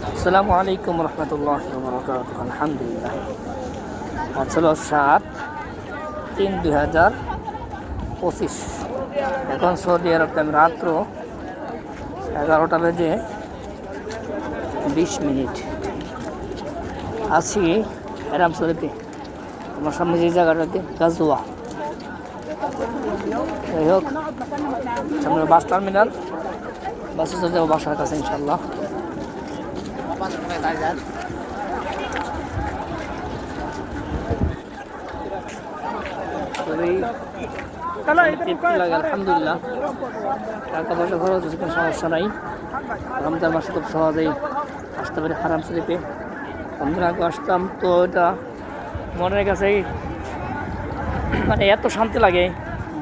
আসসালামু আলাইকুম রহমতুল্লাহ বরকাতুহু। আলহামদুলিল্লাহ। আজ হলো 7/3/2025। এখন সৌদি আরব টাইম রাত্র 11টা বেজে 20 মিনিট। আছি হেরাম শরীফে। আমার সামনে যে জায়গাটাতে গাজওয়া, যাই হোক সামনে বাস টার্মিনাল, বাসে চলে যাবো বাসার কাছে ইনশাল্লাহ। আলহামদুলিল্লাহ, টাকা পয়সা খরচ হচ্ছে, কোনো সমস্যা নাই। রমজান মাসে খুব সহজেই আসতে পারি হারাম শরীফে। রমজান আগে আসতাম তো এটা মনের কাছেই মানে এত শান্তি লাগে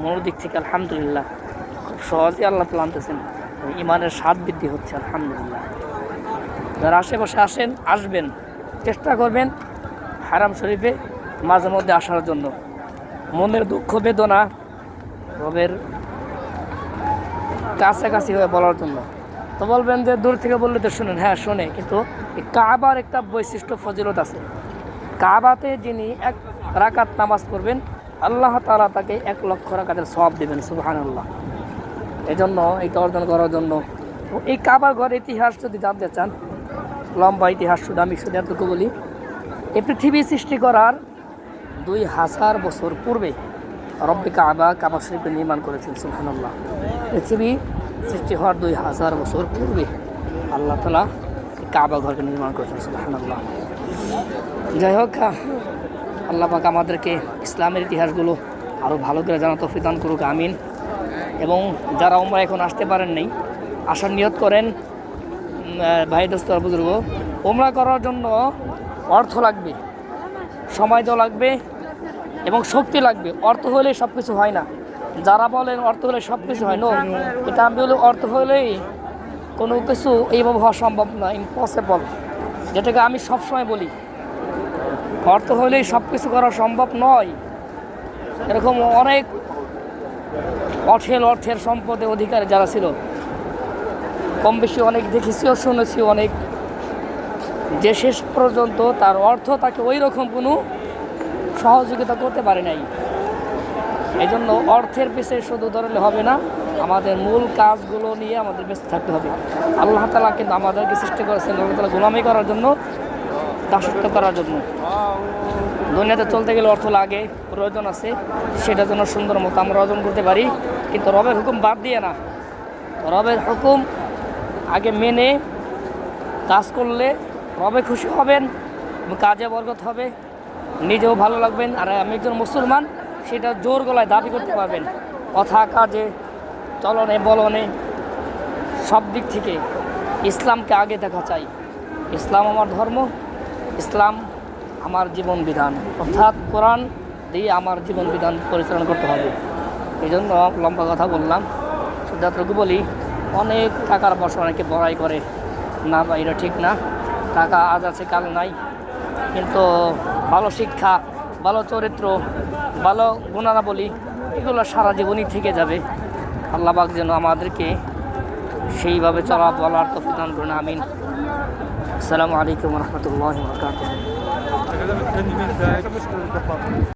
মনের দিক থেকে। আলহামদুলিল্লাহ, খুব সহজেই আল্লাহ তাআলা আনতেছেন, ইমানের স্বাদ বৃদ্ধি হচ্ছে আলহামদুলিল্লাহ। যারা আশেপাশে আসেন, আসবেন, চেষ্টা করবেন হারাম শরীফে মাঝে মধ্যে আসার জন্য। মনের দুঃখ বেদনা রবের কাছাকাছি হয়ে বলার জন্য। তো বলবেন যে দূর থেকে বললে তো শুনেন, হ্যাঁ শোনে, কিন্তু এই কাবার একটা বৈশিষ্ট্য ফজিলত আছে। কাবাতে যিনি 1 রাকাত নামাজ পড়বেন, আল্লাহ তাআলা তাকে 1 লক্ষ রাকাতের সওয়াব দেবেন। সুবহানাল্লাহ। এই জন্য এটা অর্জন করার জন্য এই কাবার ঘর ইতিহাস যদি জানতে চান, লম্বা ইতিহাস, আমি শুধু এতটুকু বলি। এই পৃথিবী সৃষ্টি করার 2000 বছর পূর্বে রব্বে কাবা শরীফকে নির্মাণ করেছেন। সুবহানাল্লাহ। পৃথিবী সৃষ্টি হওয়ার 2000 বছর পূর্বে আল্লাহ তাআলা কাবা ঘরকে নির্মাণ করেছেন। সুবহানাল্লাহ। যাই হোক, আল্লাহ পাক আমাদেরকে ইসলামের ইতিহাসগুলো আরও ভালো করে জানা তৌফিক দান করুক, আমিন। এবং যারা উমরা এখন আসতে পারেন নাই, আসার নিয়ত করেন। ভাই দোস্ত বুজুর্গ, উমরা করার জন্য অর্থ লাগবে, সময় তো লাগবে এবং শক্তি লাগবে। অর্থ হলেই সব কিছু হয় না। যারা বলেন অর্থ হলে সব কিছু হয়, নো, এটা আমি বলি অর্থ হলেই কোনো কিছু এইভাবে হওয়া সম্ভব না, ইম্পসিবল। যেটাকে আমি সবসময় বলি, অর্থ হলেই সব কিছু করা সম্ভব নয়। এরকম অনেক অর্থের সম্পদে অধিকারী যারা ছিল, কম বেশি অনেক দেখেছিও, শুনেছি অনেক, যে শেষ পর্যন্ত তার অর্থ তাকে ওই রকম কোনো সহযোগিতা করতে পারে নাই। এই জন্য অর্থের পিছিয়ে শুধু ধরলে হবে না, আমাদের মূল কাজগুলো নিয়ে আমাদের ব্যস্ত থাকতে হবে। আল্লাহ তাআলা কিন্তু আমাদেরকে সৃষ্টি করেছেন আল্লাহ তাআলা গোলামি করার জন্য, দাসত্ব করার জন্য। দুনিয়াতে চলতে গেলে অর্থ লাগে, প্রয়োজন আছে, সেটার জন্য সুন্দর মতো আমরা অর্জন করতে পারি, কিন্তু রবের হুকুম বাদ দিয়ে না। রবের হুকুম আগে মেনে কাজ করলে রবে খুশি হবেন, কাজে বরকত হবে, নিজেও ভালো লাগবেন। আর আমি একজন মুসলমান, সেটা জোর গলায় দাবি করতে পারবেন, কথা কাজে চলনে বলনে সব দিক থেকে ইসলামকে আগে দেখা চাই। ইসলাম আমার ধর্ম, ইসলাম আমার জীবন বিধান, অর্থাৎ কোরআন দিয়ে আমার জীবন বিধান পরিচালনা করতে হবে। এই জন্য লম্বা কথা বললাম, শুধু এতটুকু বলি, অনেক টাকার পয়সা অনেকে বড়াই করে না, বা এটা ঠিক না। টাকা আজ আছে কাল নাই, কিন্তু ভালো শিক্ষা, ভালো চরিত্র, ভালো গুণাবলী, এগুলো সারা জীবনই থেকে যাবে। আল্লাহ পাক যেন আমাদেরকে সেইভাবে চলা বলার তৌফিক দান করুন, আমিন। আসসালামু আলাইকুম রহমতুল্লাহি ওয়া বারাকাতুহু।